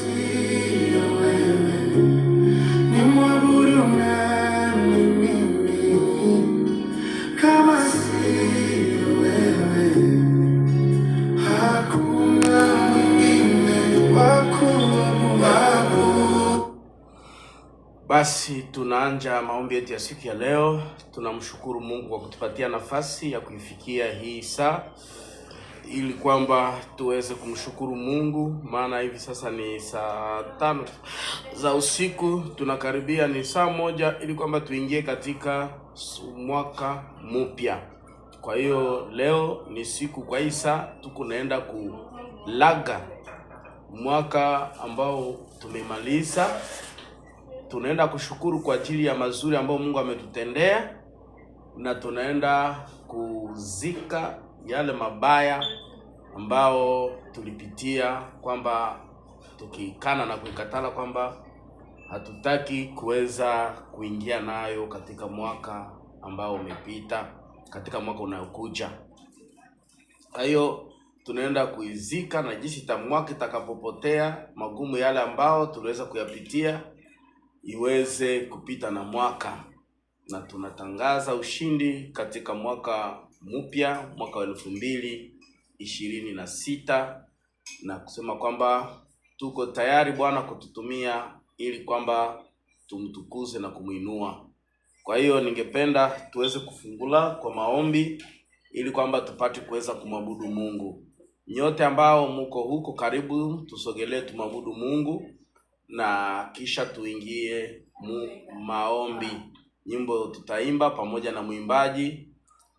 sio wewe, nimwabudu nani mimi? Kama sio wewe, hakuna mwingine wa kumwabudu. Basi tunaanja maombi yetu ya siku ya leo. Tunamshukuru Mungu kwa kutupatia nafasi ya kuifikia hii saa, ili kwamba tuweze kumshukuru Mungu, maana hivi sasa ni saa 5 za usiku, tunakaribia ni saa 1 ili kwamba tuingie katika mwaka mpya. Kwa hiyo leo ni siku, kwa hii saa tukunaenda kulaga mwaka ambao tumemaliza. Tunaenda kushukuru kwa ajili ya mazuri ambayo Mungu ametutendea, na tunaenda kuzika yale mabaya ambao tulipitia, kwamba tukikana na kuikatala kwamba hatutaki kuweza kuingia nayo katika mwaka ambao umepita, katika mwaka unayokuja. Kwa hiyo tunaenda kuizika, na jinsi mwaka itakapopotea, magumu yale ambao tuliweza kuyapitia iweze kupita na mwaka, na tunatangaza ushindi katika mwaka mpya, mwaka wa 2026, na kusema kwamba tuko tayari Bwana kututumia ili kwamba tumtukuze na kumuinua. Kwa hiyo ningependa tuweze kufungula kwa maombi ili kwamba tupate kuweza kumwabudu Mungu. Nyote ambao muko huko karibu, tusogelee tumwabudu Mungu na kisha tuingie maombi. Nyimbo tutaimba pamoja na mwimbaji,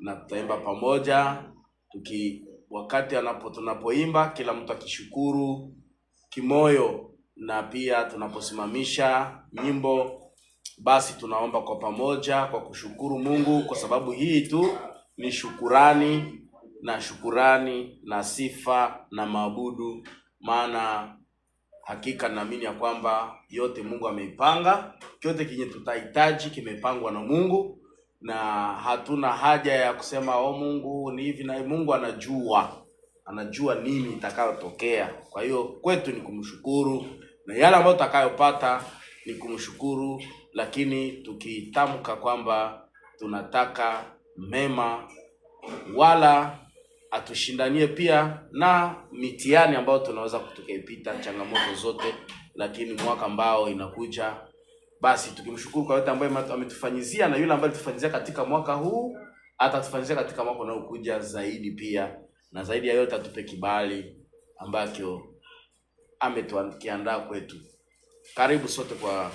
na tutaimba pamoja wakati tunapoimba, kila mtu akishukuru kimoyo, na pia tunaposimamisha nyimbo, basi tunaomba kwa pamoja kwa kushukuru Mungu, kwa sababu hii tu ni shukurani na sifa na maabudu, maana hakika naamini ya kwamba yote Mungu ameipanga, kyote kinye tutahitaji kimepangwa na Mungu, na hatuna haja ya kusema Mungu ni hivi, na Mungu anajua nini itakayotokea. Kwa hiyo kwetu ni kumshukuru, na yale ambayo tutakayopata ni kumshukuru, lakini tukitamka kwamba tunataka mema, wala atushindanie pia na mitihani ambayo tunaweza kutukaipita, changamoto zote, lakini mwaka ambao inakuja, basi tukimshukuru kwa yote ambayo ametufanyizia, na yule ambaye alitufanyizia katika mwaka huu atatufanyizia katika mwaka unaokuja zaidi pia, na zaidi ya yote atupe kibali ambacho ametuandaa kwetu. Karibu sote kwa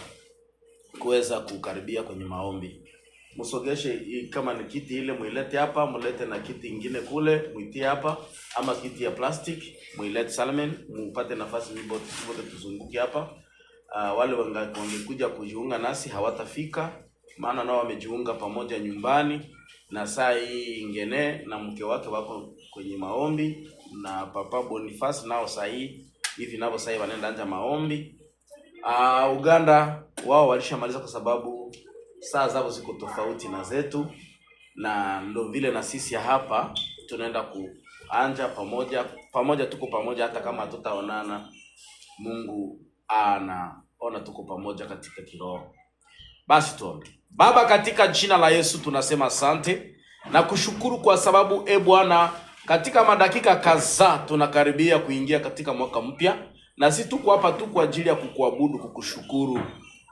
kuweza kukaribia kwenye maombi. Musogeshe kama ni kiti ile muilete hapa, mulete na kiti ingine kule muitie hapa, ama kiti ya plastic muilete Salmen, mupate nafasi wote tuzunguke hapa. Wale wangekuja kujiunga nasi hawatafika, maana nao wamejiunga pamoja nyumbani, na saa hii ingene na mke wake wako kwenye maombi, na Papa Boniface nao saa hii hivi nao saa hii wanaenda anja maombi. Uganda wao walishamaliza kwa sababu saa zao ziko tofauti na zetu, na ndio vile na sisi hapa tunaenda kuanja pamoja tuko pamoja, hata kama hatutaonana, Mungu anaona tuko pamoja katika kiroho. Basi tuombe. Baba, katika jina la Yesu tunasema asante na kushukuru kwa sababu Bwana, katika madakika kadhaa tunakaribia kuingia katika mwaka mpya, na sisi tuko hapa tu kwa ajili ya kukuabudu, kukushukuru.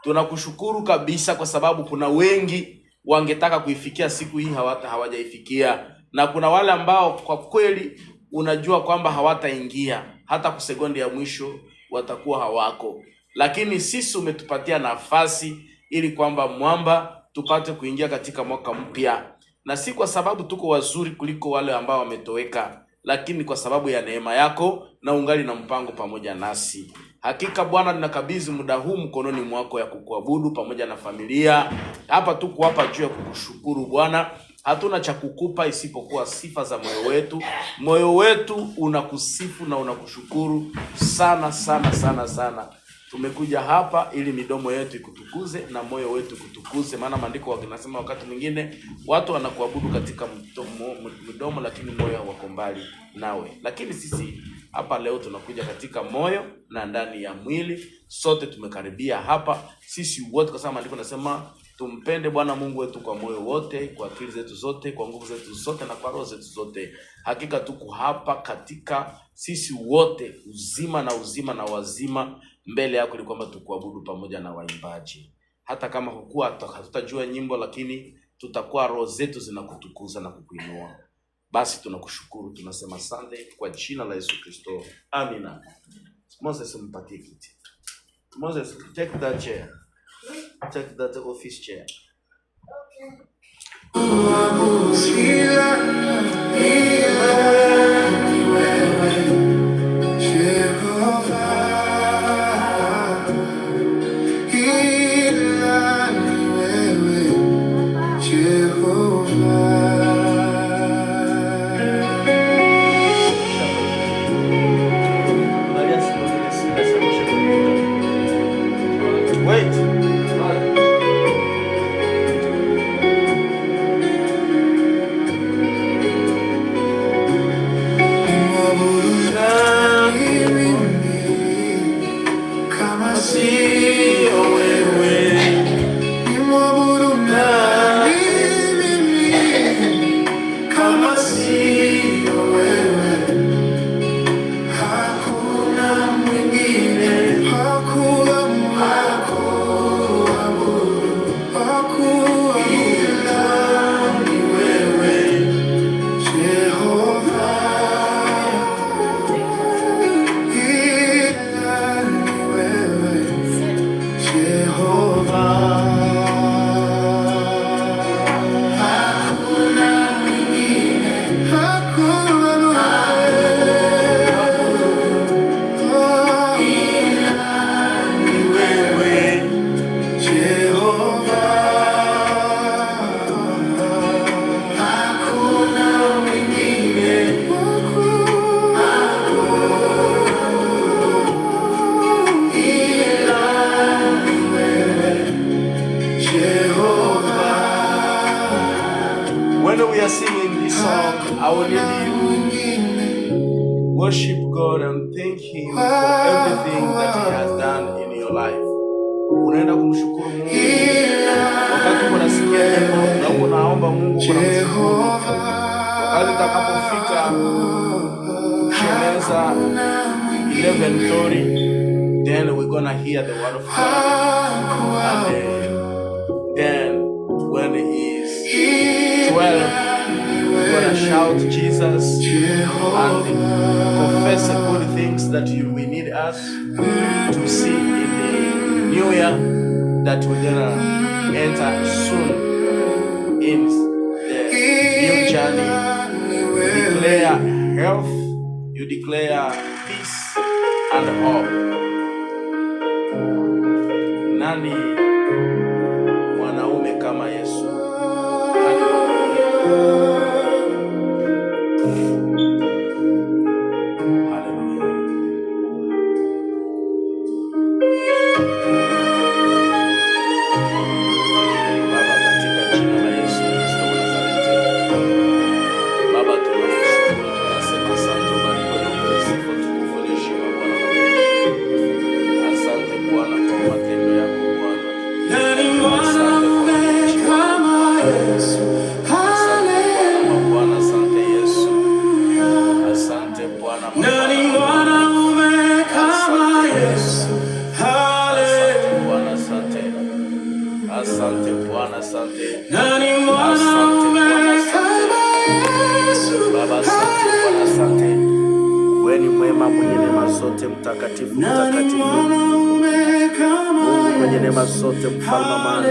Tunakushukuru kabisa kwa sababu kuna wengi wangetaka kuifikia siku hii hawajaifikia, na kuna wale ambao kwa kweli unajua kwamba hawataingia hata kusekondi ya mwisho, watakuwa hawako, lakini sisi umetupatia nafasi ili kwamba mwamba tupate kuingia katika mwaka mpya, na si kwa sababu tuko wazuri kuliko wale ambao wametoweka, lakini kwa sababu ya neema yako na ungali na mpango pamoja nasi. Hakika Bwana, ninakabidhi muda huu mkononi mwako ya kukuabudu pamoja na familia. Hapa tuko hapa juu ya kukushukuru Bwana. Hatuna cha kukupa isipokuwa sifa za moyo wetu. Moyo wetu unakusifu na unakushukuru sana sana sana sana. Tumekuja hapa ili midomo yetu ikutukuze na moyo wetu kutukuze, maana maandiko yanasema wakati mwingine watu wanakuabudu katika mdomo lakini moyo wako mbali nawe. Lakini sisi hapa leo tunakuja katika moyo na ndani ya mwili. Sote tumekaribia hapa sisi wote, kwa sababu maandiko nasema tumpende Bwana Mungu wetu kwa moyo wote, kwa akili zetu zote, kwa nguvu zetu zote na kwa roho zetu zote. Hakika tuko hapa katika sisi wote, uzima na wazima mbele yako, ili kwamba tukuabudu pamoja na waimbaji. Hata kama hatutajua nyimbo, lakini tutakuwa roho zetu zinakutukuza na kukuinua. Basi tunakushukuru, tunasema asante kwa jina la Yesu Kristo. Amina. Moses, mpatie kiti. Moses, take that chair. Take that office chair. When we are singing this song, I will need you worship God and thank Him for everything that He has done in your life. Unaenda kumshukuru Mungu wakati unasikia neno na unaomba Mungu kwa mshukuru. Wakati utakapofika kueleza 11:30, then we're gonna hear the word of God. And then when it is 12, we're gonna shout Jesus and confess the good things that we need us to see in the new year that we're gonna enter soon in the new journey. You declare health, you declare peace and hope. Nani mwanaume kama Yesu? Asante Bwana, asante. Asante Bwana, asante. Baba, asante Bwana, asante. Wewe ni mwema, mwenye neema zote, mtakatifu, mtakatifu. Mungu mwenye neema zote, mfalme amani.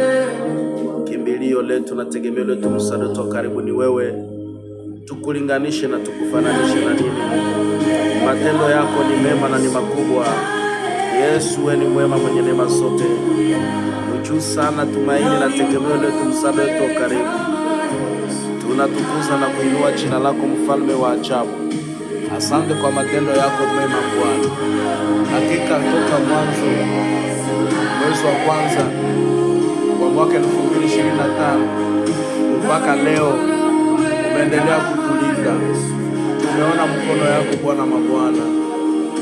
Kimbilio letu na tegemeo letu, msaada wetu karibu ni wewe. Tukulinganishe na tukufananishe na nini? Matendo yako ni mema na ni makubwa. Yesu, wewe ni mwema, mwenye neema zote. Juu sana tumaini na tegemeo letu, msaada wetu karibu. Tunatukuza na kuinua jina lako, mfalme wa ajabu. Asante kwa matendo yako mema Bwana. Hakika toka mwanzo mwezi wa kwanza wa mwaka 2025 mpaka leo umeendelea kutulinda. Tumeona mkono yako Bwana mabwana.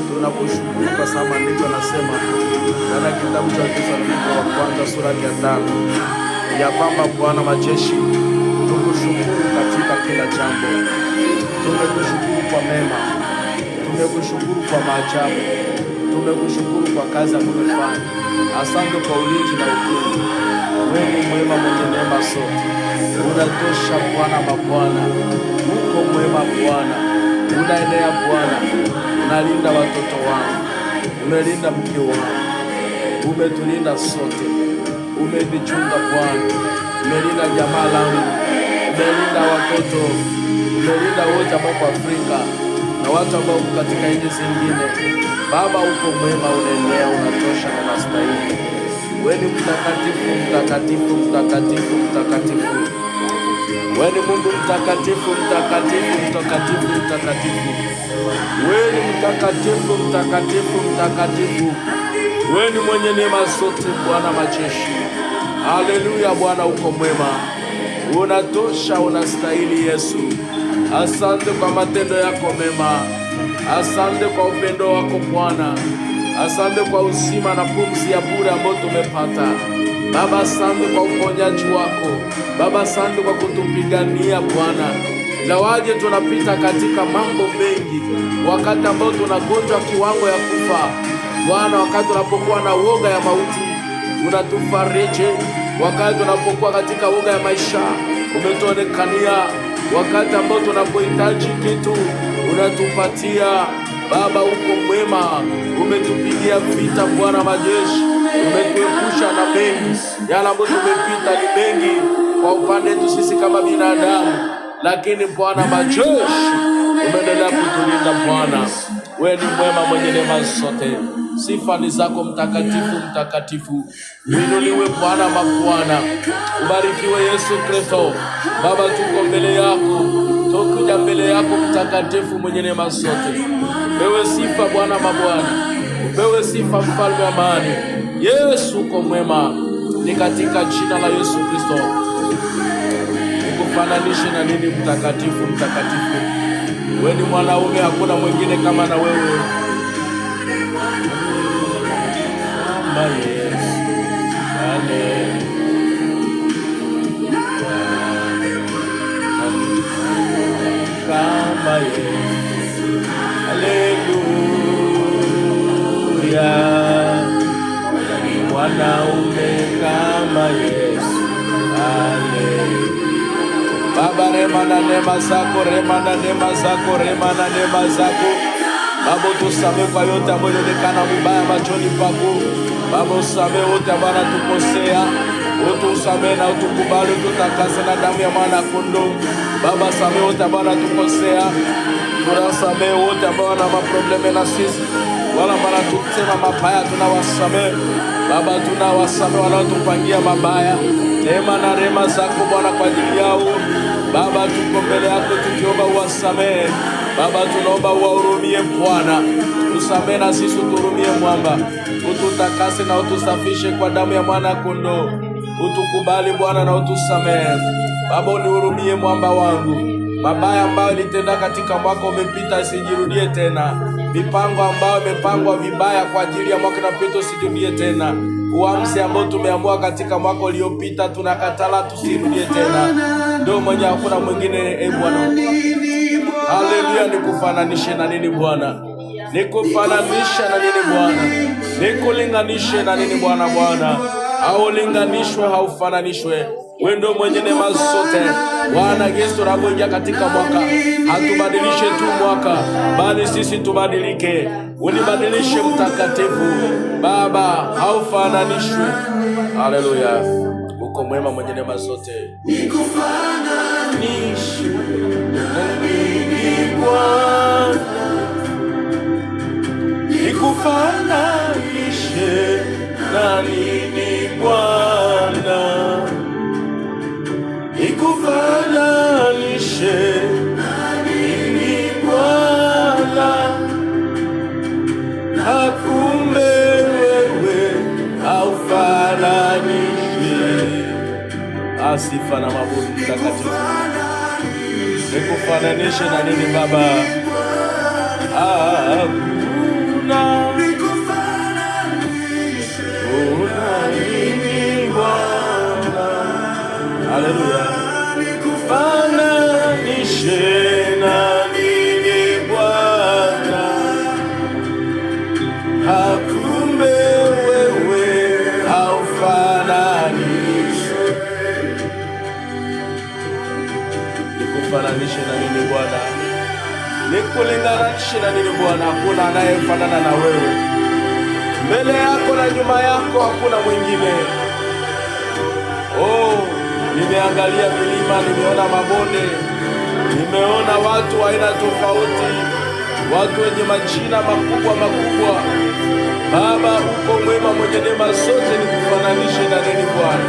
Tunakushukuru kwa sababu maandiko yanasema katika kitabu cha Wathesalonike wa kwanza sura ya 5 ya kwamba Bwana majeshi, tukushukuru katika kila jambo. Tumekushukuru kwa mema, tumekushukuru kwa maajabu, tumekushukuru kwa kazi ambayo umefanya. Asante kwa ulinzi na ukingo. Wewe ni mwema, mwenye neema sote. Unatosha Bwana mabwana, uko mwema Bwana, unaenea Bwana, unalinda watoto wangu, umelinda mke wangu, umetulinda sote, umenichunga Bwana, umelinda jamaa langu, umelinda watoto, umelinda wote ambao kwa Afrika na watu ambao katika nchi zingine. Baba, uko mwema, unaenea, unatosha na unastahili. Wewe ni mtakatifu, mtakatifu, mtakatifu, mtakatifu. Wewe ni Mungu mtakatifu, mtakatifu, mtakatifu, mtakatifu. Wewe ni mtakatifu, mtakatifu, mtakatifu. Wewe ni mwenye neema zote, Bwana majeshi. Haleluya. Bwana uko mwema, unatosha, unastahili Yesu. Asante kwa matendo yako mema, asante kwa upendo wako Bwana, asante kwa uzima na pumzi ya bure ambayo tumepata Baba. Asante kwa uponyaji wako Baba, asante kwa kutupigania Bwana. Ingawaje tunapita katika mambo mengi, wakati ambao tunagonjwa kiwango ya kufa Bwana, wakati tunapokuwa na woga ya mauti unatufariji, wakati tunapokuwa katika woga ya maisha umetuonekania, wakati ambao tunapohitaji kitu unatupatia Baba. Uko mwema, umetupigia vita Bwana majeshi, umetuepusha na mengi yale ambayo tumepita. Ni mengi kwa upande wetu sisi kama binadamu, lakini Bwana majeshi umeendelea kutulinda Bwana. Wewe ni mwema, mwenye neema zote. Sifa ni zako mtakatifu, mtakatifu. Uinuliwe Bwana mabwana, ubarikiwe Yesu Kristo. Baba, tuko mbele yako, tukuja mbele yako mtakatifu, mwenye neema zote. Upewe sifa Bwana mabwana, upewe sifa mfalme wa amani. Yesu uko mwema, ni katika jina la Yesu Kristo. Nikufananishe na nini mtakatifu, mtakatifu? Wewe ni mwanaume, hakuna mwingine kama na wewe. Haleluya, mwanaume kama Yesu. Baba, rema na neema zako, rema na neema zako, rema na neema zako Baba. Tusamehe kwa yote ambayo inaonekana mubaya machoni pako Baba. Usamehe wote ambao wanatukosea, utusamehe na utukubali, ututakase na damu ya mwana kondoo Baba. Samehe wote ambao wanatukosea, tunasamehe wote ambao wana maprobleme na sisi, wala ambao tusema mabaya tunawasamehe Baba. Tunawasamehe wanaotupangia mabaya. Neema na rehema zako Bwana kwa ajili yao Baba. Tuko mbele yako tukiomba uwasamehe Baba. Tunaomba uwahurumie Bwana, tusamehe na sisi uturumie mwamba, ututakase na utusafishe kwa damu ya mwana kondoo. Utukubali Bwana na utusamehe Baba. Unihurumie mwamba wangu, mabaya ambayo nilitenda katika mwaka umepita isijirudie tena. Mipango ambayo imepangwa vibaya kwa ajili ya mwaka unapita usijirudie tena. Uamuzi ambao tumeamua katika mwaka uliopita tunakatala tusirudie tena. Ndio mwenye, hakuna mwingine Bwana. Haleluya. Nikufananishe na nini Bwana? Nikufananishe na nini Bwana? Nikulinganishe na nini Bwana? Bwana haulinganishwe, haufananishwe. Wewe ndio mwenye neema zote Bwana. Yesu, tunapoingia katika mwaka hatubadilishe tu mwaka, bali sisi tubadilike. Unibadilishe mtakatifu Baba, haufananishwe. Haleluya. Uko mwema, mwenye neema zote. Nikufananishwe na nini Bwana? Nikufananishe na nini Bwana? Nikufananishe na nini Bwana? Hakumbe wewe haufananishwi. Asifa na mabudu mtakatifu. Nikufananishe na nini Baba? Hakuna Bwana, una nini Bwana? Haleluya. Fananishe na nini Bwana? Hakumbe wewe haufananishwi. Nikufananishe na nini Bwana? Nikulinganishe na nini Bwana? Hakuna anayefanana na wewe. Mbele yako na nyuma yako hakuna mwingine. Nimeangalia milima, nimeona mabonde, nimeona watu wa aina tofauti, watu wenye majina makubwa makubwa. Baba, uko mwema, mwenye neema zote, nikufananishe na nini Bwana?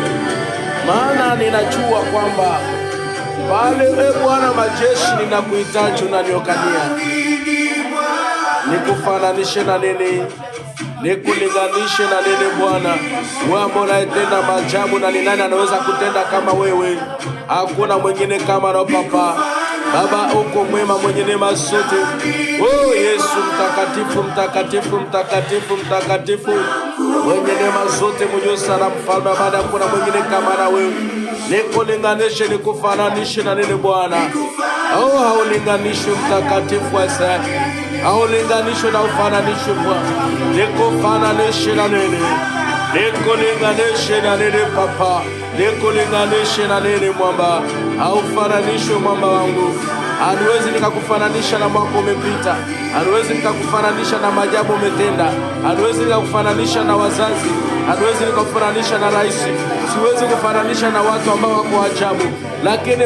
Maana ninajua kwamba pale Bwana majeshi ninakuhitaji, unaniokania. Nikufananishe na nini? Nikulinganishe na nini Bwana? Wewe ambaye unatenda maajabu, na ni nani anaweza kutenda kama wewe? Hakuna mwingine kama na Papa. Baba, uko mwema, mwenye neema zote. Yesu mtakatifu, mtakatifu, mtakatifu, mtakatifu, mwenye neema zote, mwenye sana mfalme, baada hakuna mwingine kama na wewe. Nikulinganishe, nikufananishe na nini Bwana? Haulinganishwi mtakatifu wa Israeli. Haulinganishwi na ufananishwe Bwana. Nikufananishe na nini? Nikulinganishe na nini Papa? Nikulinganishe na nini mwamba? Haufananishwe mwamba wangu. Haniwezi nikakufananisha na mwaka umepita. Haniwezi nikakufananisha na maajabu umetenda. Haniwezi nikakufananisha na wazazi. Haniwezi nikakufananisha na rais. Siwezi kufananisha na watu ambao wako ajabu. Lakini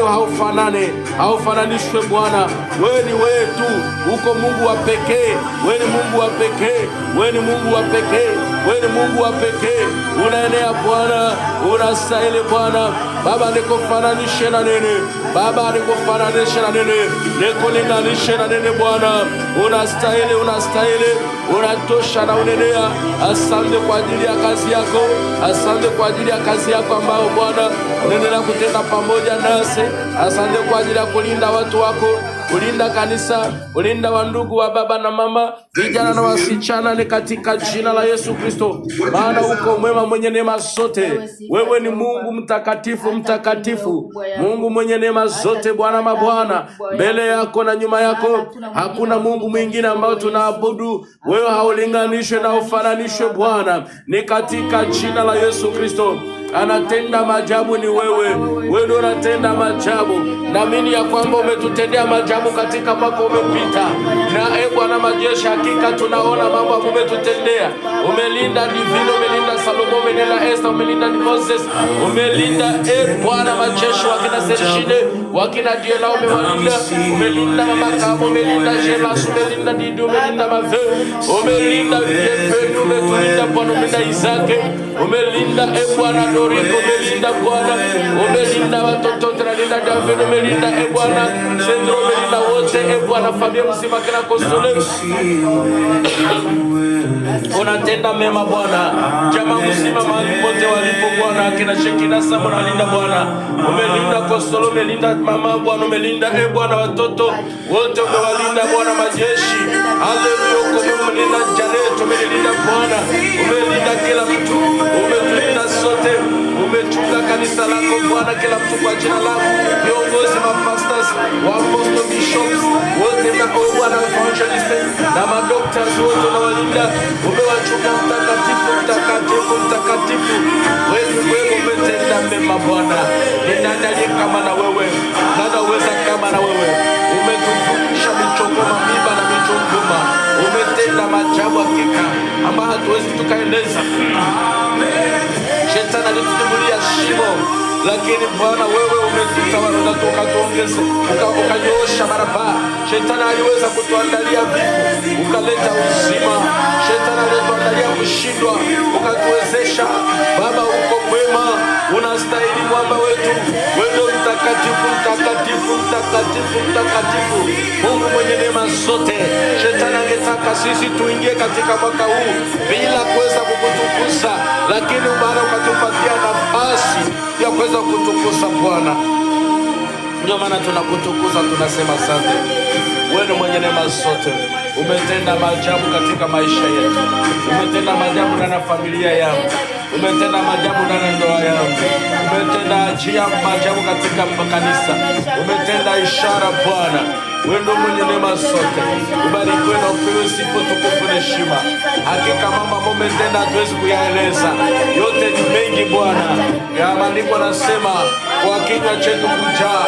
haufananishwe Bwana. Wewe ni wewe tu. Uko Mungu wa pekee. Wewe ni Mungu wa pekee. Wewe ni Mungu wa pekee. Wewe ni Mungu wa pekee. Unaenea Bwana. Unastahili Bwana. Baba, nikufananishe na nini? Baba, nikufananishe na nini? Nikulinganishe na nini Bwana? Unastahili, unastahili, unatosha na unenea. Asante kwa ajili ya kazi yako. Asante kwa ajili ya kazi yako ambayo Bwana unaendelea kutenda pamoja nasi. Asante kwa ajili ya kulinda watu wako, kulinda kanisa, kulinda wandugu wa baba na mama, vijana na wasichana, ni katika jina la Yesu Kristo. Maana uko mwema, mwenye neema zote. Wewe ni Mungu mtakatifu, mtakatifu, Mungu mwenye neema zote, Bwana mabwana. Mbele yako na nyuma yako hakuna Mungu mwingine ambao tunaabudu. Wewe haulinganishwe na ufananishwe Bwana. Ni katika jina la Yesu Kristo. Anatenda maajabu ni wewe. Wewe ndio unatenda maajabu. Naamini ya kwamba umetutendea maajabu katika mwaka umepita. Na Bwana majeshi, hakika tunaona mambo ambayo umetutendea. Umelinda Divino, umelinda Salomo, umelinda Esther, umelinda Moses, umelinda Bwana majeshi, wakina Sershine, wakina Diela, umelinda Mama Kamo, umelinda Jelas, umelinda Didi, umelinda Mave, umelinda Yefe, umetulinda Bwana, umelinda Isake, umelinda Bwana Doriko, umelinda Bwana, umelinda watoto, umelinda David, umelinda Bwana Sendro, umelinda wote Bwana, familia mzima kina Kosole. Unatenda mema Bwana, jamaa mzima mahali pote walipo Bwana, kina Shekina Samu unalinda Bwana, umelinda Kosolo, umelinda mama Bwana, umelinda Bwana watoto wote, umewalinda Bwana majeshi. Haleluya, umelinda Janet, umelinda Bwana, umelinda kila mtu, umetulinda sote, umechunga kanisa lako Bwana, kila mtu kwa jina lako, viongozi, mapastors, waapostol, bishops wote na Bwana, evangelists na madoctors wote unawalinda, umewachunga mtakatifu, mtakatifu, mtakatifu. Wewe umetenda mema Bwana. Ni nani aliye kama na wewe? Nani uweza kama na wewe? Umetufundisha michongoma, miba na michongoma. Umetenda maajabu hakika ambayo hatuwezi tukaeleza. Shetani alitutumbulia shimo, lakini Bwana wewe umetutawala na ukatuongeza, ukanyoosha barabara. Shetani aliweza kutuandalia vifo, ukaleta uzima. Shetani alituandalia kushindwa, ukatuwezesha. Baba, uko mwema, unastahili mwamba wetu. Wewe mtakatifu, mtakatifu, mtakatifu, mtakatifu, Mungu mwenye neema zote. Shetani angetaka sisi tuingie katika mwaka huu bila kuweza kukutukuza, lakini Bwana ukatupatia nafasi ya kuweza kutukuza Bwana. Ndio maana tunakutukuza, tunasema asante. Wewe ni mwenye neema zote. Umetenda maajabu katika maisha yetu. Umetenda maajabu ndani ya familia yangu. Umetenda maajabu ndani ya ndoa yangu. Umetenda maajabu katika kanisa. Umetenda ishara Bwana. Wewe ndio mwenye neema zote. Ubarikiwe na upewe sifa, tukufu na heshima. Hakika mama umetenda, hatuwezi kuyaeleza. Yote ni mengi Bwana. Ya maandiko yanasema kwa kinywa chetu kujaa.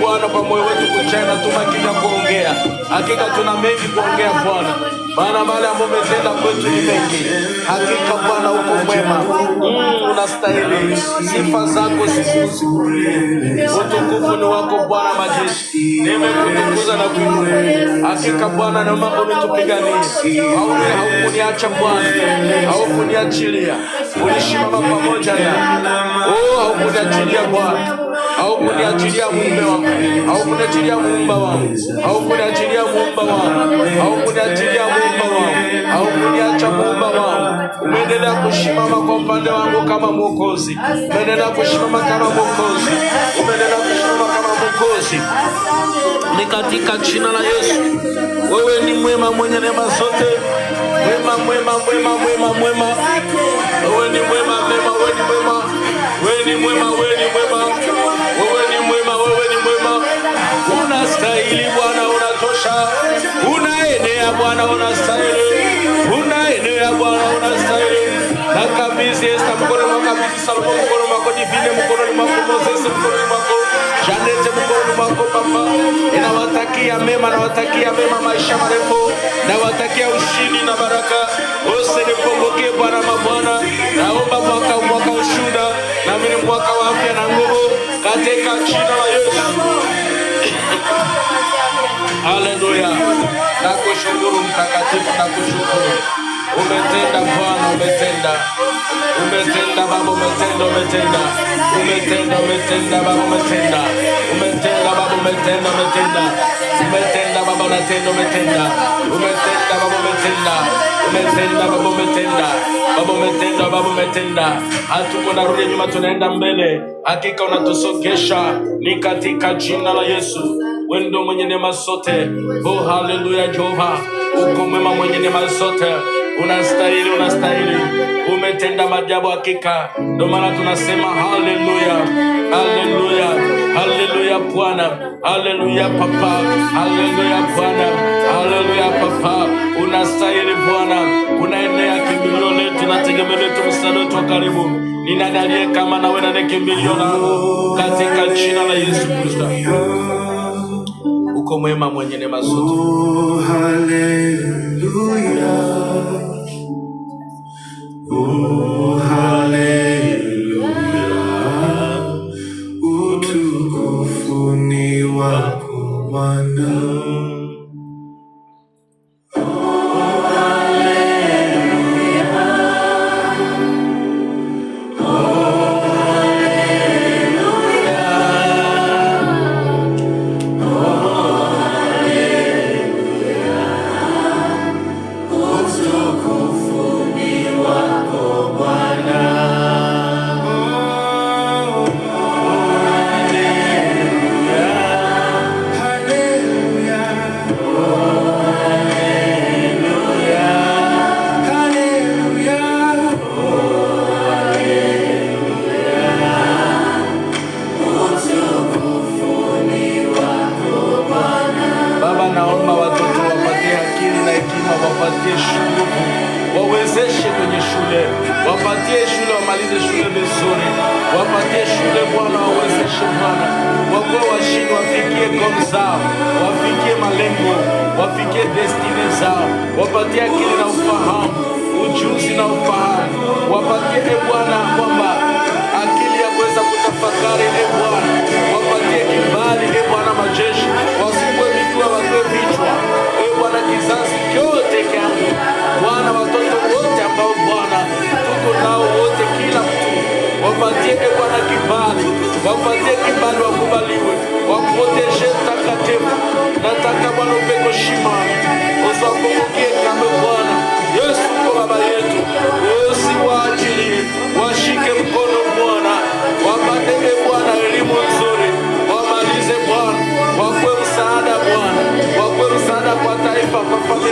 Bwana, kwa moyo wetu kujaa na tuma kinywa kuongea. Hakika tuna mengi kuongea Bwana. Maana mali ambayo umetenda kwetu ni mengi. Hakika Bwana uko mwema. Unastahili. Sifa zako zikuzukulie. Utukufu ni wako Bwana majeshi. Nimekutukuza na kuinua. Hakika Bwana na mambo umetupigania. Haukuniacha Bwana. Haukuniachilia. Ulishimama pamoja na. Haukuniachilia Bwana. Haukuniachilia mume wangu. Haukuniachilia muumba wangu. Haukuniachilia muumba wangu. Haukuniachilia muumba wangu. Haukuniacha muumba wangu. Umeendelea kushimama kwa upande wangu kama Mwokozi. Umeendelea kushimama kama Mwokozi. Umeendelea kushimama kama Mwokozi. Ni katika jina la Yesu. Wewe ni mwema, mwenye neema zote. Mwema, mwema, mwema, mwema, mwema. Wewe ni mwema, mwema, wewe ni mwema. Wewe ni mwema, wewe ni mwema. Wewe ni mwema, wewe ni mwema. Unastahili Bwana, unatosha. Unaenea Bwana, unastahili. Unaenea Bwana, unastahili. Nakabidhi Esther mkononi mwako, kabidhi Salome mkononi mwako, Divine mkononi mwako, Moses mkononi mwako, Janet mkononi mwako Baba. Ninawatakia mema, nawatakia mema, maisha marefu, nawatakia ushindi na baraka. Usinipokee Bwana mabwana. Naomba mwaka ushuhuda, na mimi mwaka wa afya na nguvu katika jina la Yesu. Haleluya. Nakushukuru mtakatifu, nakushukuru. Umetenda Bwana, umetenda. Umetenda Baba, umetenda, umetenda. Umetenda, umetenda Baba, umetenda. Umetenda Baba, umetenda, umetenda. Umetenda Baba, unatenda, umetenda. Umetenda Baba, umetenda. Umetenda Baba, umetenda. Baba umetenda, Baba umetenda. Hatuko narudi nyuma, tunaenda mbele. Hakika unatusogesha, ni katika jina la Yesu. Wewe ndio mwenye neema zote. Oh haleluya Jehova. Uko mwema, mwenye neema zote. Unastahili, unastahili. Umetenda maajabu hakika. Ndio maana tunasema haleluya. Haleluya. Haleluya Bwana. Haleluya Papa. Haleluya Bwana. Haleluya Papa. Unastahili Bwana. Unaenea kimbilio letu na tegemeo letu, msaada wetu wa karibu. Ni nani aliye kama nawe, na kimbilio langu katika jina la Yesu Kristo. Uko mwema, mwenye neema zote. Oh haleluya. Oh haleluya. Utukufu ni wako Bwana. Wawezeshe kwenye shule, wapatie shule, wamalize shule vizuri, wapatie shule Bwana, wawezeshe Bwana, wakuwe washindi, wafikie goal zao, wafikie malengo, wafikie destiny zao, wapatie akili na ufahamu, ujuzi na ufahamu, wapatie Bwana kwamba akili ya kuweza kutafakari Bwana, wapatie kibali Bwana majeshi, wasikuwe vichwa, wakuwe vichwa Bwana, kizazi chote kyangu Bwana, watoto wote ambao Bwana tuko nao wote, kila mtu wapatie Bwana kibali, wapatie kibali, wakubaliwe, wakuoteshe takatifu. Nataka Bwana upeko shimani, usiwakumbukie kama Bwana Yesu kwa baba yetu, usiwaachilie, washike mkono Bwana, wapate Bwana elimu nzuri, wamalize Bwana, wakuwe msaada Bwana, wakuwe msaada kwa taifa, kwa familia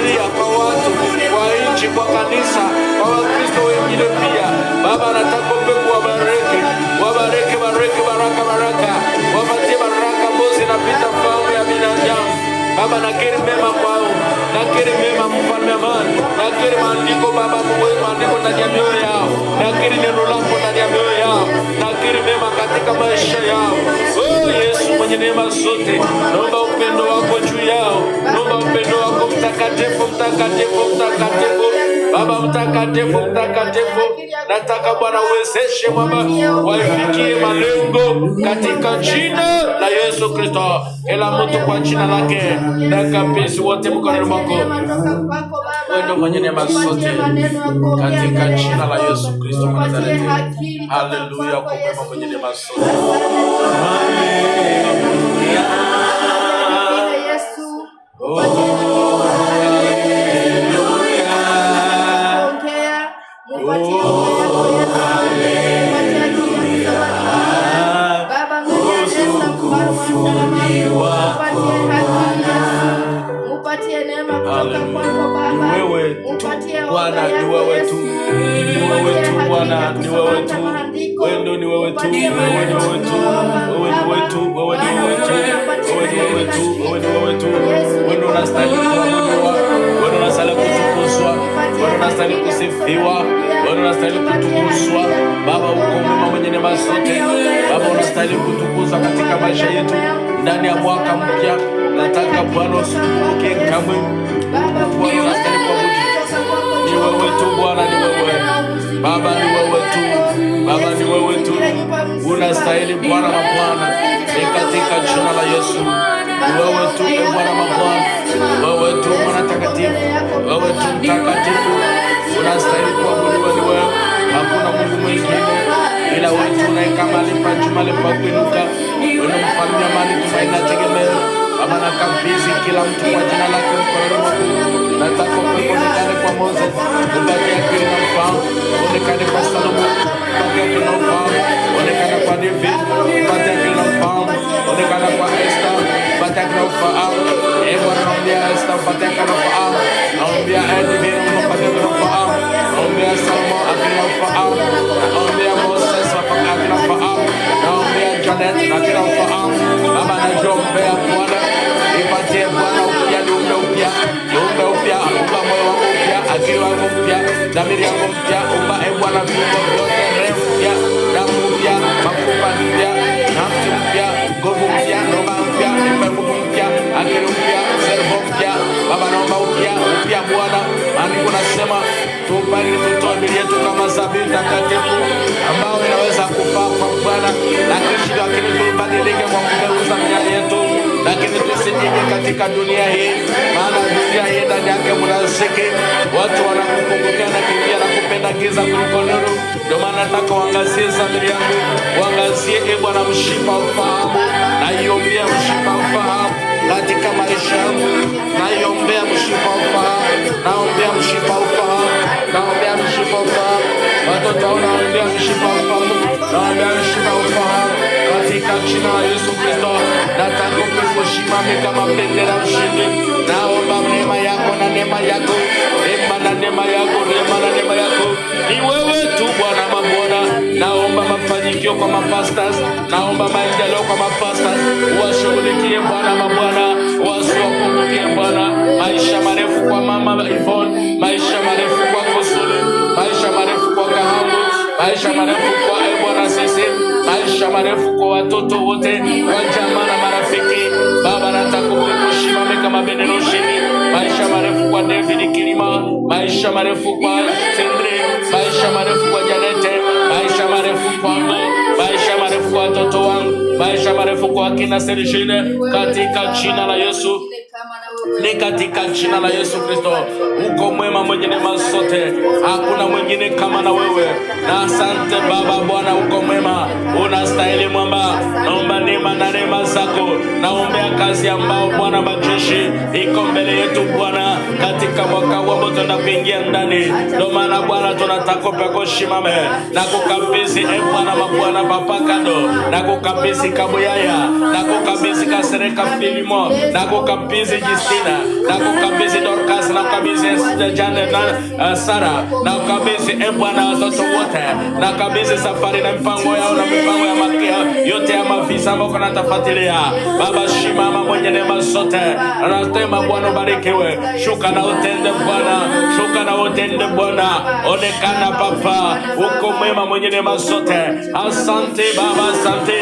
ndani ya mioyo yao. Nakiri neno lako ndani ya mioyo yao. Nakiri mema katika maisha yao. Oh Yesu mwenye neema zote, naomba upendo wako juu yao. Naomba upendo wako mtakatifu, mtakatifu, mtakatifu. Baba mtakatifu, mtakatifu, nataka Bwana uwezeshe Baba waifikie malengo katika jina la Yesu Kristo. Ela mtu kwa jina lake, na kabisa wote mkononi mwako. Wewe ndio mwenye neema zote katika jina la Yesu Kristo wa Nazareti. Haleluya, kwa Baba mwenye neema zote. Wewe tu Bwana, ni wewe tu, ni wewe tu Bwana, ni wewe tu, wewe ndio ni wewe tu, wewe ni wewe tu, wewe ni wewe tu, wewe ni wewe tu, wewe ni wewe tu, wewe ni wewe tu, wewe ndio unastahili kuabudiwa, wewe ndio unastahili kutukuzwa, wewe ndio unastahili kusifiwa, wewe ndio unastahili kutukuzwa. Baba uko mwema mwenye neema zote, Baba unastahili kutukuzwa katika maisha yetu ndani ya mwaka mpya. Nataka Bwana usikumbuke kamwe. Bwana unastahili kuabudiwa. Ni wewe tu Bwana, ni wewe Baba, ni wewe tu Baba, ni wewe tu unastahili Bwana wa Bwana, ni katika jina la Yesu. Ni wewe tu Bwana wa Bwana, wewe tu Bwana takatifu, wewe tu mtakatifu, unastahili kuabudiwa. Ni wewe, hakuna Mungu mwingine ila wewe tu unayekabali pa juma lepa kuinuka. Wewe mfalme wa amani, tumaini tegemeo. Baba nakabidhi kila mtu kwa jina lake mkononi mwako. Nataka uonekane kwa Moses, upate akili na ufahamu, uonekane kwa Solomon, upate akili na ufahamu, uonekane kwa David, upate akili na ufahamu, uonekane kwa Esther, upate akili na ufahamu. Bwana naombea Esther, upate akili na ufahamu. Naombea David, upate akili na ufahamu. Naombea Solomon, akili na ufahamu. Naombea Moses, upate akili na ufahamu. Naombea Janet, akili na ufahamu. Baba naombea Bwana, ipatie Bwana upya, niumbe upya, niumbe upya, umba moyo wangu upya, akili wangu mpya, dhamiri yangu mpya, umba Bwana viungo vyote, roho mpya, damu mpya, mafupa mpya, nafsi mpya, nguvu mpya, roho mpya, nguvu mpya, akili mpya, servo mpya. Baba naomba upya, upya Bwana. Maandiko nasema tupani tutoe miili yetu kama dhabihu takatifu ambao inaweza kufaa kwa Bwana, lakini tubadilike kwa kugeuza miili yetu, lakini tusijike katika dunia hii, maana dunia hii ndani yake mnaziki, watu wanakupungukia na kimbia na kupenda giza kuliko nuru. Ndio maana nataka uangazie dhamiri yangu, uangazie Bwana mshipa ufahamu, na iombea mshipa ufahamu katika maisha yangu, na iombea mshipa ufahamu, naombea mshipa ufahamu, naombea mshipa ufahamu, watoto wanaombea mshipa ufahamu, naombea mshipa ufahamu katika jina la Yesu Kristo. Nataka usimame kama bendera ushindi. Naomba neema yako na neema yako, neema na neema yako, neema na neema yako. Ni wewe tu Bwana mabwana. Naomba mafanikio kwa mapastors, naomba maendeleo kwa mapastors, uwashughulikie Bwana mabwana, wasiwapungukie Bwana. Maisha marefu kwa mama Yvonne, maisha marefu kwa Kosole, maisha marefu kwa Kahambu, maisha marefu kwa Bwana sisi, maisha marefu kwa watoto wote, kwa jamaa na marafiki. Baba nataka kukushimame kama bendera ushindi. Maisha marefu kwa David Kilima, maisha marefu kwa Sendre, maisha marefu kwa Janete, maisha marefu kwangu, maisha marefu kwa watoto wangu, maisha marefu kwa kina Serishine, katika jina la Yesu. Ni katika jina la Yesu Kristo. Uko mwema mwenye neema zote, hakuna mwingine kama na wewe. Na asante Baba Bwana, uko mwema, unastahili mwamba. Naomba neema na neema zako, naombea kazi ambao Bwana majeshi iko mbele yetu Bwana, katika mwaka huu ambao tunaenda kuingia ndani. Ndio maana Bwana tunataka peko shimame na kukabidhi Bwana mabwana papa kando, na kukabidhi Kabuyaya, na kukabidhi Kasereka Filimo, na kukabidhi Jisi Selina, na kukabidhi Dorcas, na kukabidhi Janet na Sara, na kukabidhi Bwana watoto wote, na kukabidhi safari na mipango yao na mipango ya makia yote ya mavisa ambao kana tafuatilia. Baba shimama mwenye neema zote, anasema Bwana ubarikiwe. Shuka na utende Bwana, shuka na utende Bwana, onekana Papa, uko mwema mwenye neema zote. Asante Baba, asante,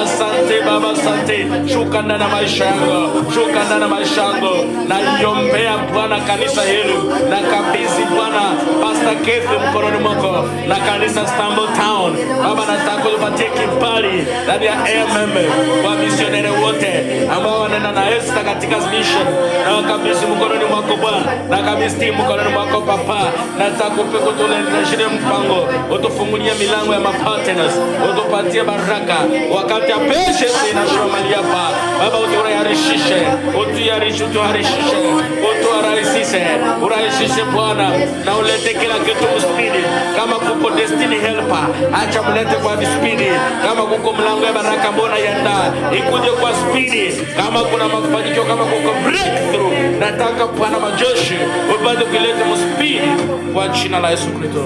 asante Baba, asante. Shuka ndani ya maisha yangu, shuka ndani ya maisha yangu, na iombea Bwana kanisa hili, na kabidhi Bwana Pastor Keith mkononi mwako, na kanisa Stumble Town. Baba nataka upatie kibali ndani ya AMM kwa misionere wote ambao wanaenda na Esther katika mission, na wakabidhi mkononi mwako Bwana, na kabidhi mkononi mwako Papa. Nataka upe kutuletea mpango, utufungulie milango ya mapartners, utupatie baraka wakati ya patience inashomalia hapa. Baba uturahisishe, urahisishe Bwana, na ulete kila kitu mspidi. Kama kuko destiny helper, acha mlete kwa spidi. Kama kuko mlango ya baraka, mbona yanda ikuje kwa spidi. Kama kuna mafanikio, kama kuko breakthrough, nataka Bwana majeshi upate kuleta mspidi kwa jina la Yesu Kristo.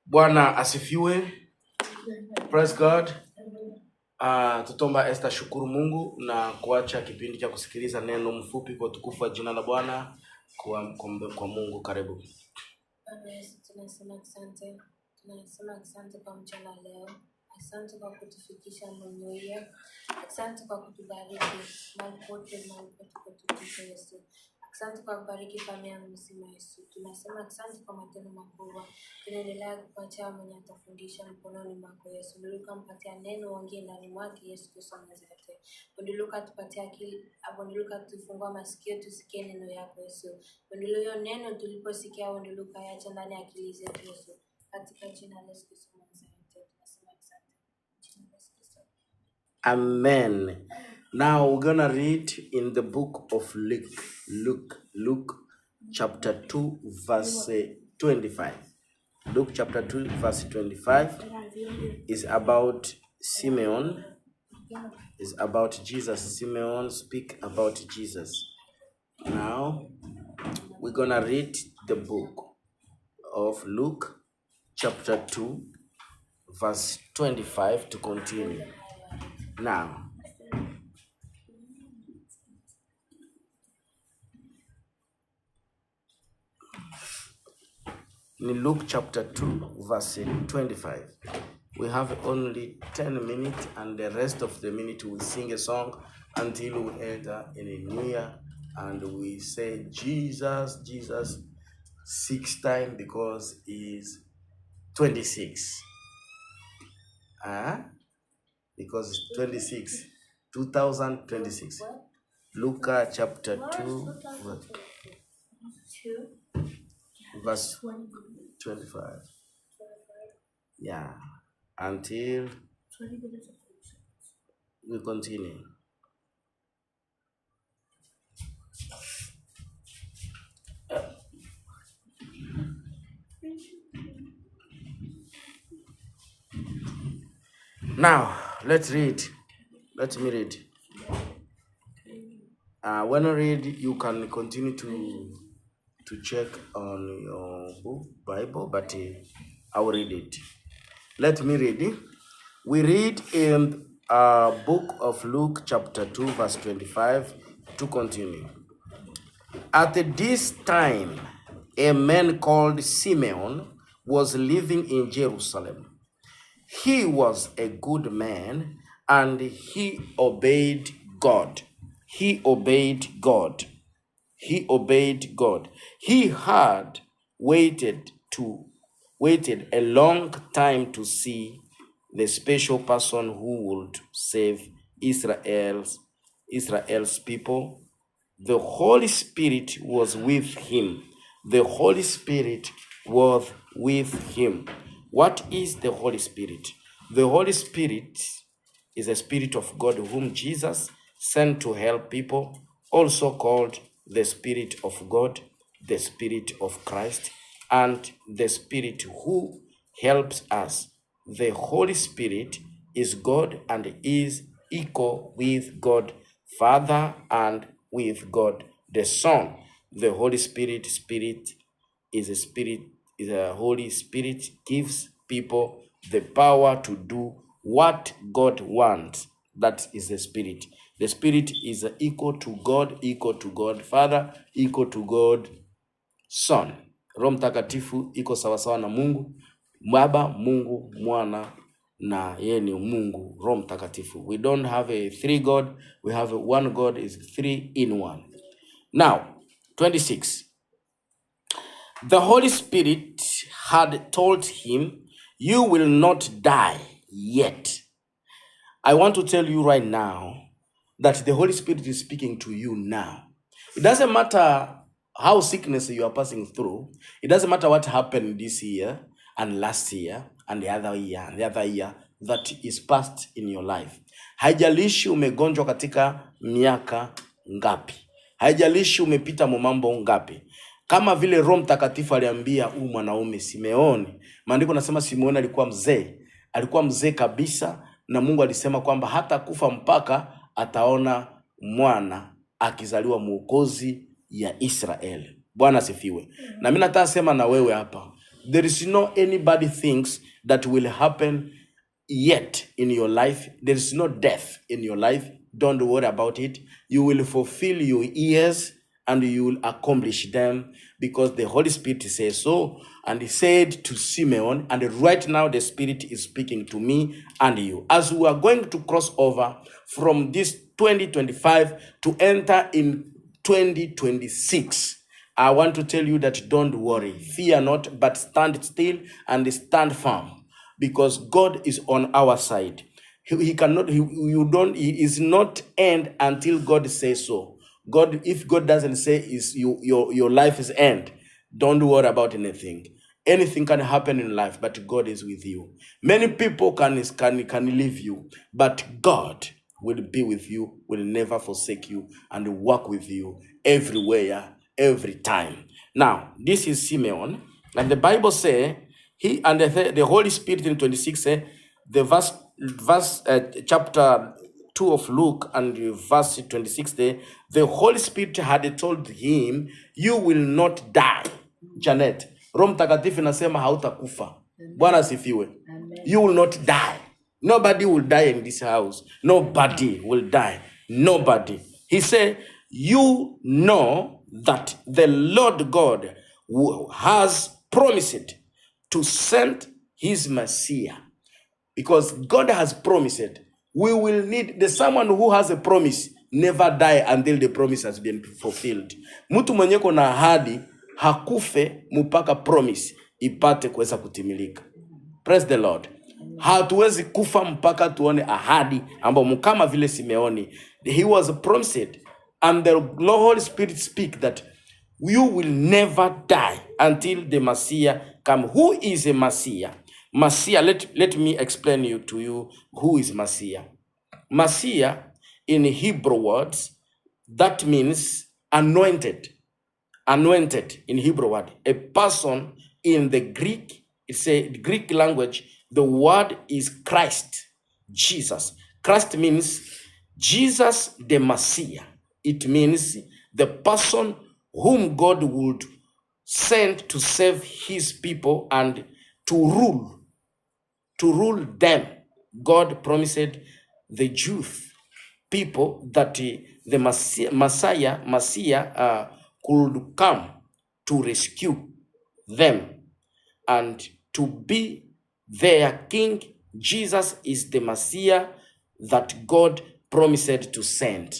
Bwana asifiwe. Praise God. Tutomba Esther shukuru Mungu na kuacha kipindi cha kusikiliza neno mfupi kwa utukufu wa jina la Bwana kwa Mungu. Karibu. Tunasema asante kwa mchana leo. Asante kwa kutufikisha mwenyewe. Asante kwa kutubariki mahali pote kutufikisha Yesu. Asante kwa kubariki familia mzima Yesu. Tunasema asante kwa matendo makubwa. Tunaendelea kupatia mwenye atafundisha mkononi mwako Yesu. Ndiluka mpatia neno ongee ndani mwake Yesu Kristo Nazareti. Ndiluka tupatia akili, ndiluka tufungua masikio tusikie neno yako Yesu. Ndiluka neno tuliposikia ndiluka yaacha ndani ya akili zetu Yesu. Katika jina la Yesu Kristo Nazareti. Tunasema asante. Jina la Yesu Kristo. Amen. Now we're gonna read in the book of Luke chapter 2 verse 25. Luke chapter 2 verse 25 is about Simeon. Is about Jesus. Simeon speak about Jesus. Now we're gonna read the book of Luke chapter 2 verse 25 to continue. Now in Luke chapter 2 verse 25. We have only 10 minutes, and the rest of the minute we sing a song until we enter in a new year, and we say Jesus, Jesus 6 times because it's 26. Because it's 26, 2026. Luke chapter 2 verse 25. Yeah, until we continue. Now, let's read. Let me read. When I read, you can continue to to check on your book, Bible, but I will read it. Let me read it. We read in book of Luke chapter 2 verse 25 to continue. At this time, a man called Simeon was living in Jerusalem. He was a good man and he obeyed God. He obeyed God. He obeyed God. He had waited a long time to see the special person who would save Israel's people. The Holy Spirit was with him. The Holy Spirit was with him. What is the Holy Spirit? The Holy Spirit is a Spirit of God whom Jesus sent to help people, also called the Spirit of God, the Spirit of Christ, and the Spirit who helps us. The Holy Spirit is God and is equal with God Father and with God the Son. The Holy Spirit is a Holy Spirit gives people the power to do what God wants. That is the Spirit. The Spirit is equal to God Father, equal to God Son. Roho Mtakatifu iko sawasawa na Mungu Baba, Mungu Mwana, na yeye ni Mungu Roho Mtakatifu. We don't have a three God, we have a one God, is 3 in 1. Now, 26. The Holy Spirit had told him, "You will not die yet." I want to tell you right now that the Holy Spirit is speaking to you now. It doesn't matter how sickness you are passing through. It doesn't matter what happened this year and last year and the other year and the other year that is past in your life. Haijalishi umegonjwa katika miaka ngapi. Haijalishi umepita mambo ngapi. Kama vile Roho Mtakatifu aliambia mwanaume Simeoni. Maandiko nasema Simeoni alikuwa mzee kabisa, na Mungu alisema kwamba hata kufa mpaka ataona mwana akizaliwa mwokozi ya Israeli. Bwana asifiwe. Na mimi nataka sema na wewe hapa, there is no anybody thinks that will happen yet in your life. There is no death in your life. Don't worry about it. You will fulfill your years and you will accomplish them because the Holy Spirit says so. And he said to Simeon, and right now the Spirit is speaking to me and you. As we are going to cross over from this 2025 to enter in 2026, I want to tell you that don't worry, fear not, but stand still and stand firm, because God is on our side. He is not end until God says so. God, if God doesn't say your life is end, don't worry about anything. Anything can happen in life, but God is with you. Many people can leave you, but God will be with you, will never forsake you, and work with you everywhere, every time. Now, this is Simeon, and the Bible says he and the Holy Spirit in 26 say the verse chapter 2 of Luke and verse 26 there, the Holy Spirit had told him, "You will not die." Janet, Roho Mtakatifu nasema hautakufa. Bwana asifiwe. You will not die. Nobody will die in this house. Nobody will die. Nobody. He said, "You know that the Lord God has promised to send his Messiah." Because God has promised. We will need someone who has a promise never die until the promise has been fulfilled. Mtu mwenye kuna ahadi hakufe mpaka promise ipate kuweza kutimilika. Praise the Lord. Hatuwezi kufa mpaka tuone ahadi ambayo kama vile Simeoni, he was promised, and the Holy Spirit speak that you will never die until the Messiah come. Who is a Messiah? Messiah, let me explain to you who is Messiah. Messiah in Hebrew words, that means anointed. Anointed in Hebrew word. A person in the Greek, it's a Greek language, the word is Christ, Jesus. Christ means Jesus the Messiah. It means the person whom God would sent to save his people and to rule them. God promised the Jews people that the Messiah could come to rescue them and to be their king. Jesus is the Messiah that God promised to send.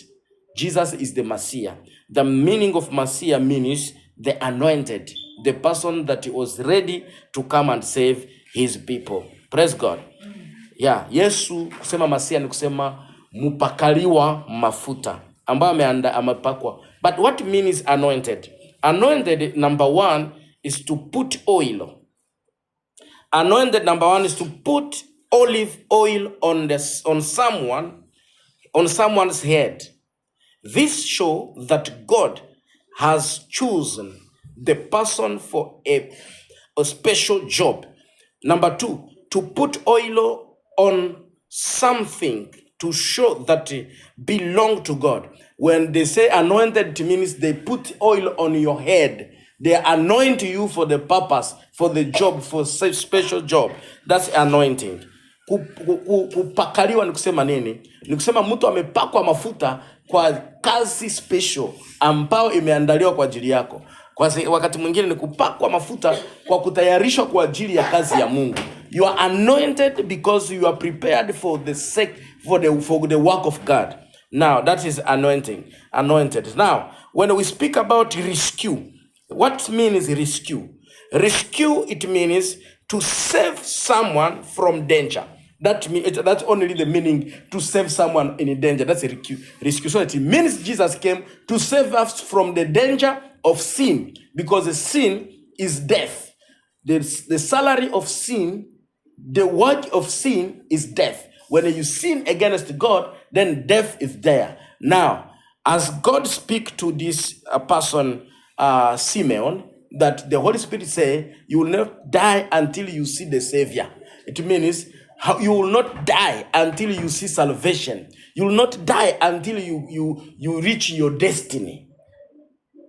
Jesus is the Messiah. The meaning of Messiah means the anointed, the person that was ready to come and save his people. Praise God. Yeah, Yesu kusema Masiya ni kusema mupakaliwa mafuta ambaye amepakwa. But what means anointed? Anointed, number one, is to put oil. Anointed, number one, is to put olive oil on someone's head. This shows that God has chosen the person for a special job. Number two, to put oil on something to show that it belong to God. When they say anointed, it means they put oil on your head. They anoint you for the purpose, for the job, for such special job. That's anointing. Kupakaliwa ni kusema nini? Ni kusema mtu amepakwa mafuta kwa kazi special ambao imeandaliwa kwa ajili yako. Kwa wakati mwingine ni kupakwa mafuta kwa kutayarishwa kwa ajili ya kazi ya Mungu. You are anointed because you are prepared for the sake, for the work of God. Now, that is anointing. Anointed. Now, when we speak about rescue, what means rescue? Rescue, it means to save someone from danger. That's only the meaning, to save someone in danger. That's a rescue. So it means Jesus came to save us from the danger of sin, because the sin is death. The salary of sin, the work of sin is death. When you sin against God, then death is there. Now, as God speak to this person, Simeon, that the Holy Spirit say, you will not die until you see the Savior. It means you will not die until you see salvation. You will not die until you reach your destiny.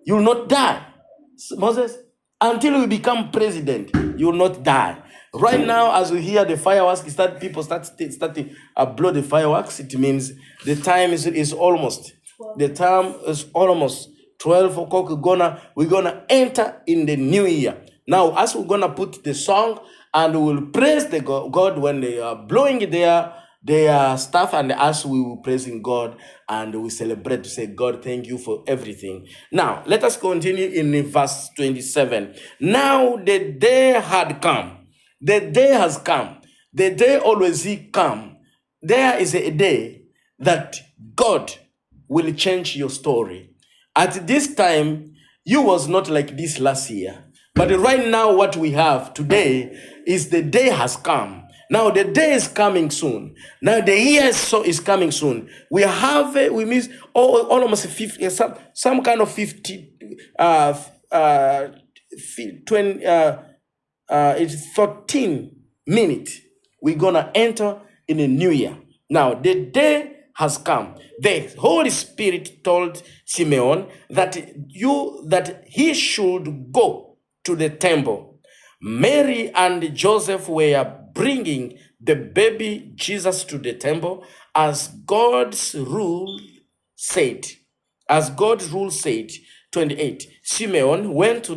You will not die, Moses, until you become president. You will not die. Right now, as we hear the fireworks, people start blow the fireworks. It means the time is almost. The time is almost 12 o'clock. We're gonna enter in the new year. Now, as we're gonna put the song, and we will praise the God when they are blowing their stuff, and as we will praising God and we celebrate to say, God, thank you for everything. Now, let us continue in verse 27. Now the day had come. The day has come. The day always come. There is a day that God will change your story. At this time, you was not like this last year. But right now, what we have today is the day has come. Now the day is coming soon. Now the year is coming soon. We miss almost 50, some kind of 50, 20, it's 13 minutes. We're gonna enter in a new year. Now the day has come. The Holy Spirit told Simeon that he should go to the temple. Mary and Joseph were bringing the baby Jesus to the temple as God's rule said. As God's rule said, 28. Simeon went to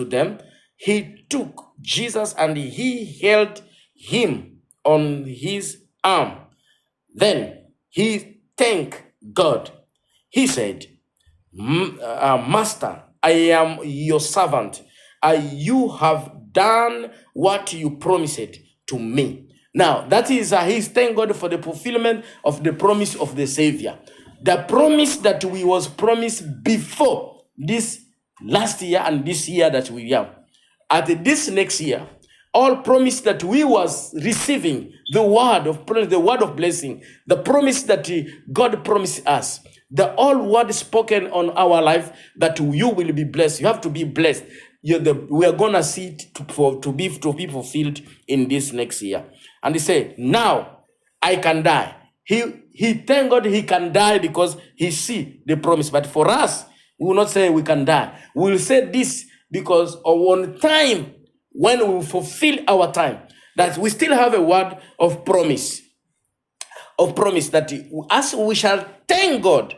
them. He took Jesus and he held him on his arm. Then he thanked God. He said, Master, I am your servant. You have done what you promised to me. Now, that is, he's thank God for the fulfillment of the promise of the Savior. The promise that we was promised before this last year and this year that we have. At this next year, all promise that we was receiving, the word of promise, the word of blessing, the promise that God promised us, the all word spoken on our life that you will be blessed. You have to be blessed. We are gonna see it to be fulfilled in this next year. And he said, now I can die. He thank God he can die because he see the promise. But for us, we will not say we can die. We will say this because on time, when we fulfill our time, that we still have a word of promise that as we shall thank God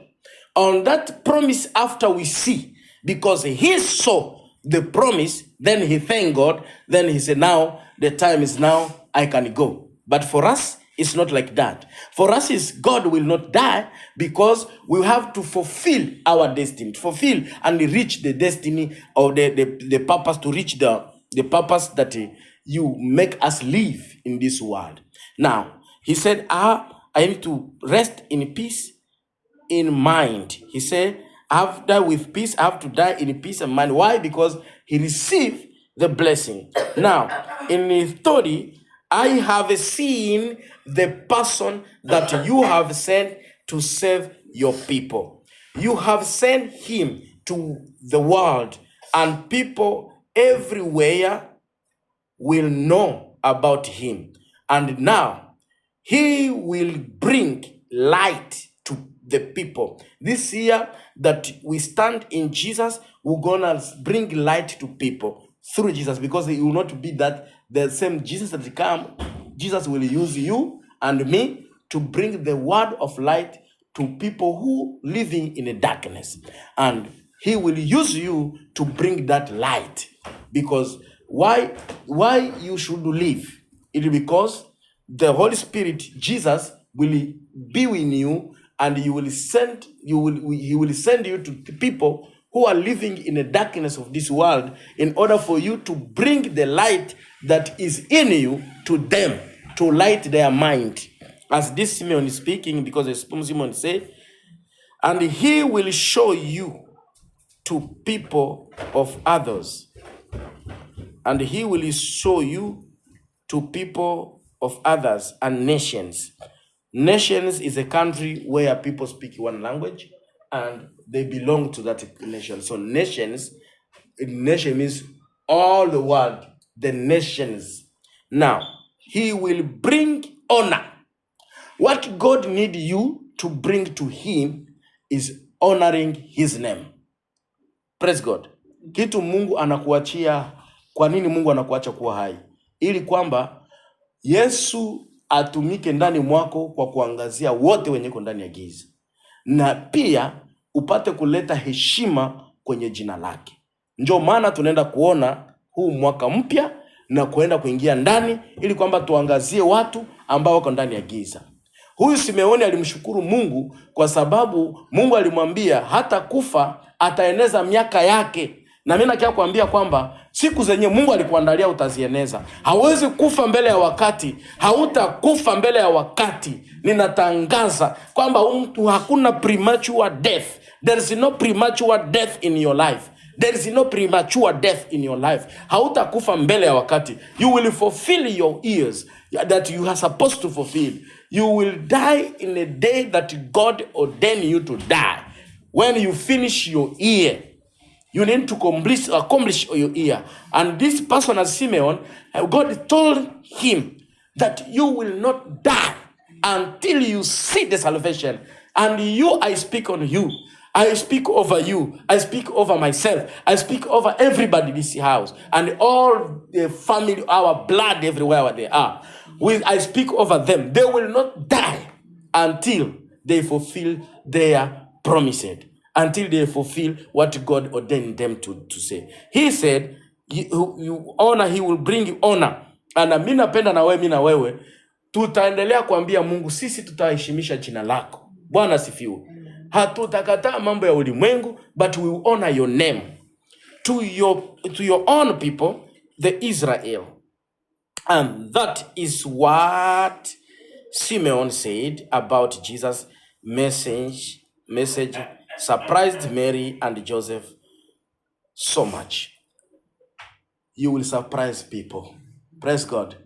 on that promise after we see, because he saw the promise, then he thanked God, then he said, now the time is now, I can go. But for us, it's not like that. For us, is God will not die, because we have to fulfill our destiny, fulfill and reach the destiny or the purpose, to reach the purpose that you make us live in this world. Now, he said, I need to rest in peace in mind. He said, I have to die with peace. I have to die in peace of mind. Why? Because he received the blessing. Now, in his story, I have seen the person that you have sent to save your people. You have sent him to the world, and people everywhere will know about him. And now he will bring light to the people. This year that we stand in Jesus, we're gonna bring light to people through Jesus, because it will not be that the same Jesus that come. Jesus will use you and me to bring the word of light to people who living in the darkness, and he will use you to bring that light. Because why you should live? It is because the Holy Spirit, Jesus, will be in you, and he will send you to the people who are living in the darkness of this world, in order for you to bring the light that is in you to them, to light their mind. As this Simeon is speaking, because the Simeon said, and he will show you to people of others. And he will show you to people of others and nations. Nations is a country where people speak one language and they belong to that nation. So nation means all the world, the nations. Now, he will bring honor. What God needs you to bring to him is honoring his name. Praise God. Kitu Mungu anakuachia. Kwa nini Mungu anakuacha kuwa hai? Ili kwamba Yesu atumike ndani mwako kwa kuangazia wote wenye iko ndani ya giza, na pia upate kuleta heshima kwenye jina lake. Ndio maana tunaenda kuona huu mwaka mpya na kuenda kuingia ndani, ili kwamba tuangazie watu ambao wako ndani ya giza. Huyu Simeoni alimshukuru Mungu kwa sababu Mungu alimwambia hata kufa ataeneza miaka yake. Na mimi nakia kuambia kwamba siku zenye Mungu alikuandalia utazieneza. Hawezi kufa mbele ya wakati, hautakufa mbele ya wakati. Ninatangaza kwamba mtu hakuna premature death. There is no premature death in your life. There is no premature death in your life. Hautakufa mbele ya wakati. You will fulfill your years that you are supposed to fulfill. You will die in a day that God ordained you to die. When you finish your year, you need to accomplish your year. And this person, as Simeon, God told him that you will not die until you see the salvation. And I speak on you. I speak over you. I speak over myself. I speak over everybody in this house. And all the family, our blood everywhere they are. I speak over them. They will not die until they fulfill their promises. Until they fulfill what God ordained them to say. He said, you honor, he will bring you honor. And mimi napenda na wewe, mimi na wewe tutaendelea kuambia Mungu, sisi tutaheshimisha jina lako. Bwana sifiwe. Hatutakataa mambo ya ulimwengu, but we will honor your name to your own people, the Israel. And that is what Simeon said about Jesus' message surprised Mary and Joseph so much. You will surprise people. Praise God.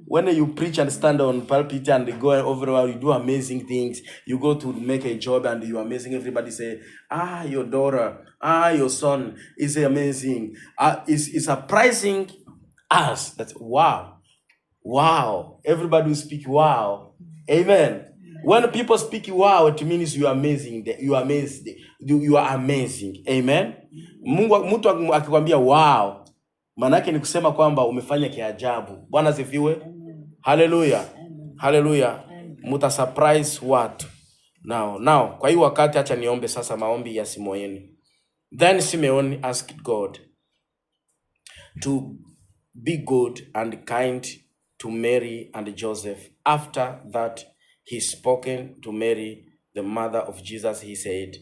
When you preach and stand on pulpit and go over, you do amazing things. You go to make a job and you're amazing. Everybody say, your daughter, your son is amazing. It's surprising us. That's wow. Everybody will speak wow. Amen. When people speak wow, it means you are amazing. You are amazed. You are amazing. Amen. Mtu akikwambia wow, maana yake ni kusema kwamba umefanya kiajabu. Bwana asifiwe. Hallelujah. Hallelujah. Muta surprise watu. Now, kwa hiyo wakati acha niombe sasa maombi ya Simeoni. Then Simeon asked God to be good and kind to Mary and Joseph. After that, he spoken to Mary, the mother of Jesus. He said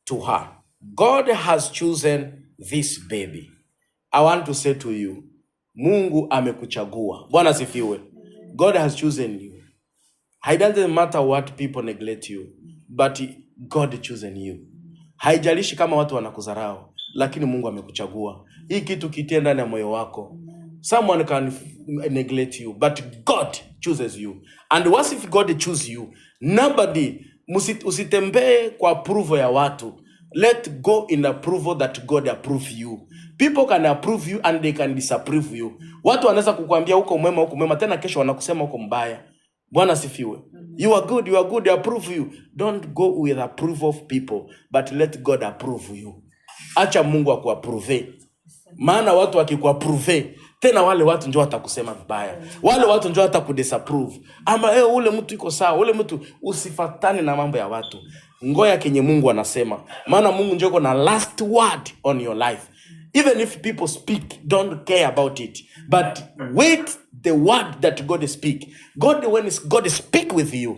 to her, God has chosen this baby. I want to say to you, Mungu amekuchagua. Bwana sifiwe. God has chosen you. It doesn't matter what people neglect you, but God chosen you. Haijalishi kama watu wanakudharau, lakini Mungu amekuchagua. Hii kitu kitie ndani ya moyo wako. Someone can neglect you, but God chooses you. And what if God choose you? Nobody, usitembee kwa approval ya watu. Let go in approval that God approve you. People can approve you and they can disapprove you. Watu wanaweza kukuambia uko mwema, tena kesho wanakusema uko mbaya. Bwana sifiwe. You are good, they approve you. Don't go with approval of people, but let God approve you. Acha Mungu akuapprove. Maana watu wakikuapprove, tena wale watu njoo watakusema vibaya. Wale watu njoo watakudisapprove. Ama ule mtu iko sawa, ule mtu usifatane na mambo ya watu. Ngoja kenye Mungu anasema. Maana Mungu njoo yuko na last word on your life. Even if people speak, don't care about it. But wait the word that God speak. When God speak with you,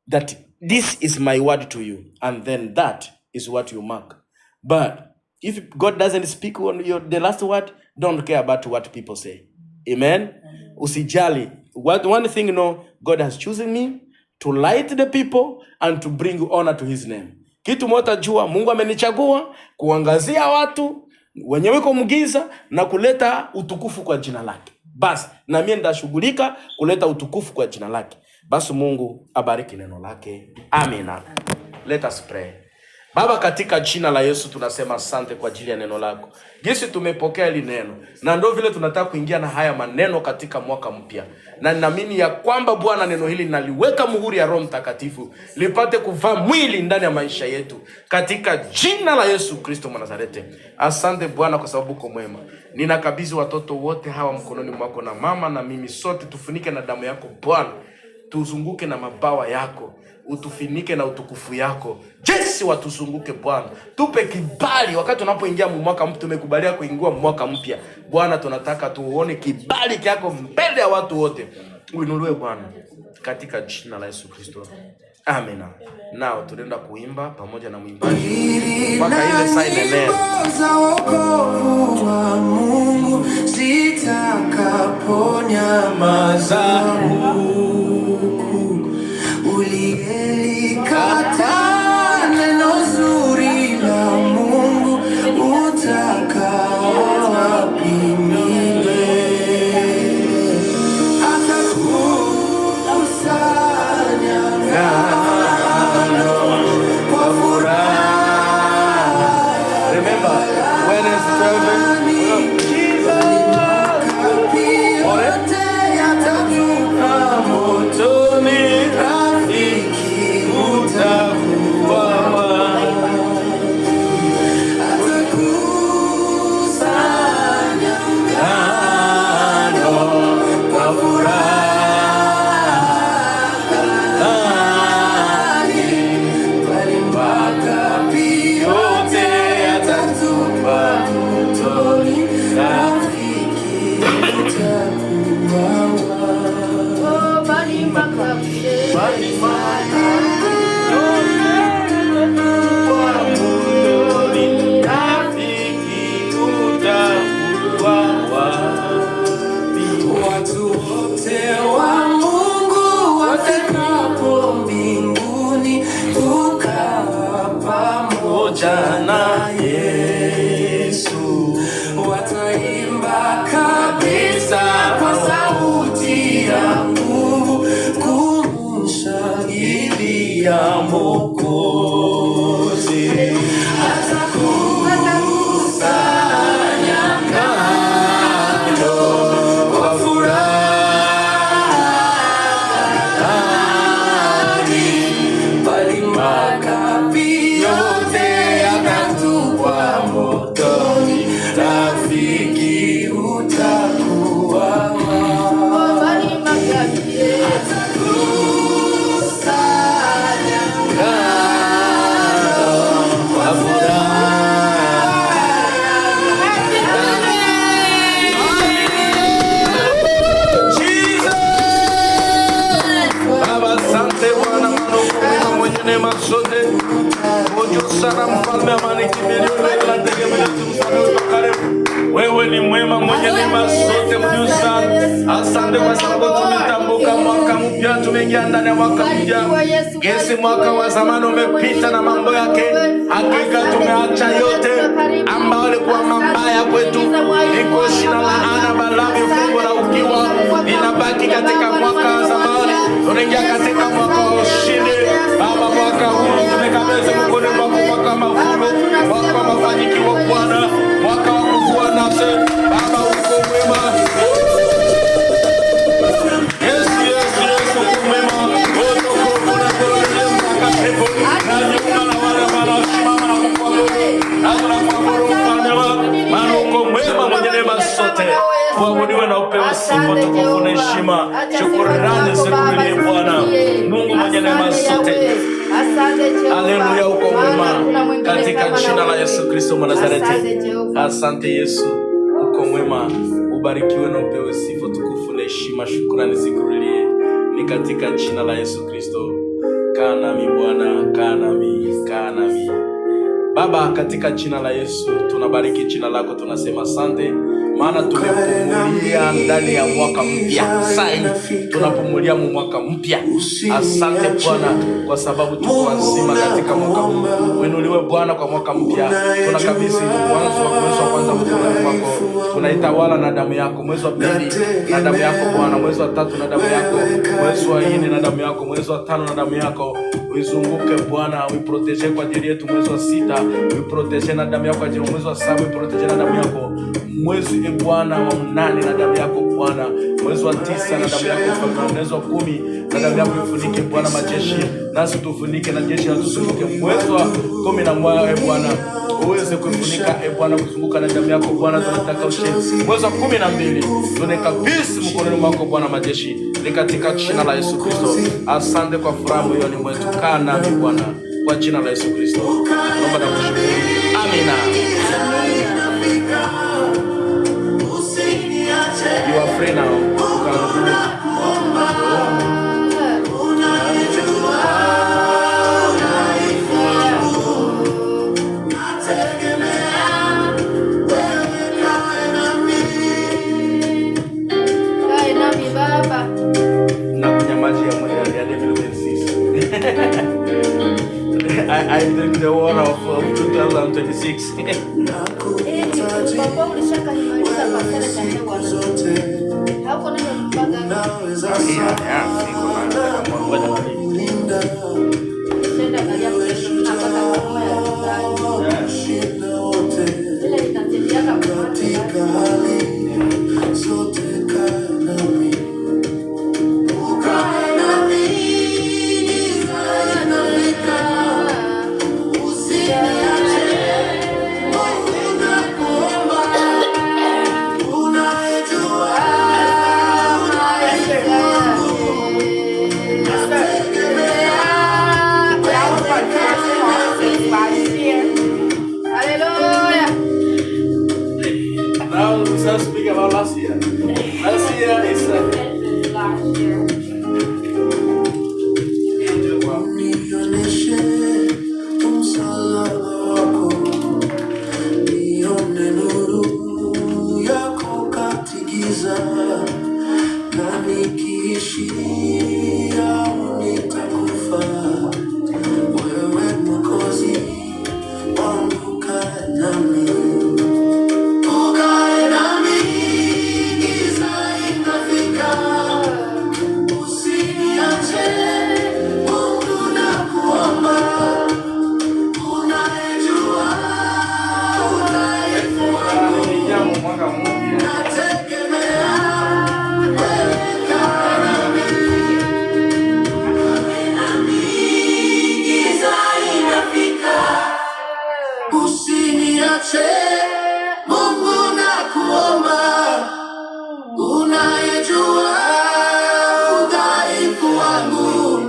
that this is my word to you, and then that is what you mark. But if God doesn't speak on the last word, don't care about what people say. Amen. Usijali. One thing, God has chosen me to light the people and to bring honor to his name. Kitu moja jua, Mungu amenichagua kuangazia watu wenye wiko mgiza na kuleta utukufu kwa jina lake. Basi na mimi ndashughulika kuleta utukufu kwa jina lake. Basi Mungu abariki neno lake. Amina. Let us pray. Baba, katika jina la Yesu tunasema asante kwa ajili ya neno lako. Jinsi tumepokea hili neno, na ndio vile tunataka kuingia na haya maneno katika mwaka mpya. Na ninaamini ya kwamba Bwana neno hili naliweka muhuri ya Roho Mtakatifu lipate kuvaa mwili ndani ya maisha yetu katika jina la Yesu Kristo wa Nazareti. Asante Bwana kwa sababu uko mwema. Ninakabidhi watoto wote hawa mkononi mwako, na mama na mimi sote tufunike na damu yako Bwana. Tuzunguke na mabawa yako, utufinike na utukufu yako. Jesi watuzunguke Bwana. Tupe kibali wakati tunapoingia mwaka mpya, tumekubalia kuingia mwaka mpya. Bwana tunataka tuone kibali kyako mbele ya watu wote. Uinuliwe Bwana katika jina la Yesu Kristo. Amina. Nao tunaenda kuimba pamoja na mwimbaji mpaka ile sign name za wokovu wa Mungu zitakaponyamaza. Uliyelikata neno zuri la Mungu utakaa wapi milele? Atakusanya ngano kwa furaha. Remember, when it's 12, Jesus, orete yatatupa motoni. Na Yesu wataimba kabisa kwa sauti ya nguvu kumshangilia Mwokozi. Atakusanya ngano kwa furaha. ni kimbilio letu na tegemeo letu, msaada wetu karibu. Wewe ni mwema, mwenye neema zote, mjuu sana. Asante kwa sababu tumetambuka mwaka mpya, tumeingia ndani ya mwaka mpya. Gesi mwaka wa zamani umepita na mambo yake. Hakika tumeacha yote ambao yalikuwa mabaya kwetu. Iko shina laana, balaa, vifungo na ukiwa inabaki katika mwaka wa zamani. Tunaingia katika mwaka wa ushindi. Baba, mwaka huu tumekabidhi mkononi mwako, mwaka wa mavuno, mwaka wa mafanikio Bwana, mwaka wa kuvua nafsi. Baba, uko mwema. Yes, uko mwema. Utukufu na kuabudu mtakatifu. Na nyuma na wale wanaosimama na kukuabudu. Na tunakuabudu mfalme wako. Maana uko mwema, mwenye neema zote. Kuabudiwe na upewe sifa, tukufu na heshima. Shukrani zikurudilie Bwana. Mungu mwenye neema zote. Haleluya, uko mwema katika jina la Yesu Kristo wa Nazareti. Asante Yesu, uko mwema. Ubarikiwe na upewe sifa, tukufu na heshima. Shukrani zikurudilie. Ni katika jina la Yesu Kristo. Kaa nami Bwana, kaa nami. Baba, katika jina la Yesu tunabariki jina lako, tunasema asante, maana tumepumulia ndani ya mwaka mpya. Sasa tunapumulia mwaka mpya. Asante Bwana kwa sababu tuko wazima katika mwaka huu. Uinuliwe Bwana kwa mwaka mpya. Tunakabidhi mwezi wa kwanza mkononi mwako. Tunaitawala na damu yako. Mwezi wa pili na damu yako Bwana. Mwezi wa tatu na damu yako. Mwezi wa nne na damu yako. Mwezi wa tano na damu yako. Uizunguke Bwana, uiprotege kwa ajili yetu. Mwezi wa sita uiprotege na damu yako kwa ajili. Mwezi wa saba uiprotege na damu yako. Mwezi Bwana wa 8 na damu yako Bwana. Mwezi wa 9 na damu yako Bwana. Mwezi wa 10 na damu yako ifunike Bwana majeshi, nasi tufunike na jeshi tusunguke. Mwezi wa 11 Bwana uweze kufunika Bwana, kuzunguka na damu yako Bwana. Tunataka ushindi. Mwezi wa 12 tunakabidhi mkononi mwako Bwana majeshi, ni katika jina la Yesu Kristo. Asante kwa furaha moyoni mwetu. Kaa nami Bwana kwa jina la Yesu Kristo. Naomba na kushukuru. Amina. You are free now. You can do it. I drink the water of 2026. Let's speak about last year. Last year is last year. Mungu nakuomba, unayejua udhaifu wangu,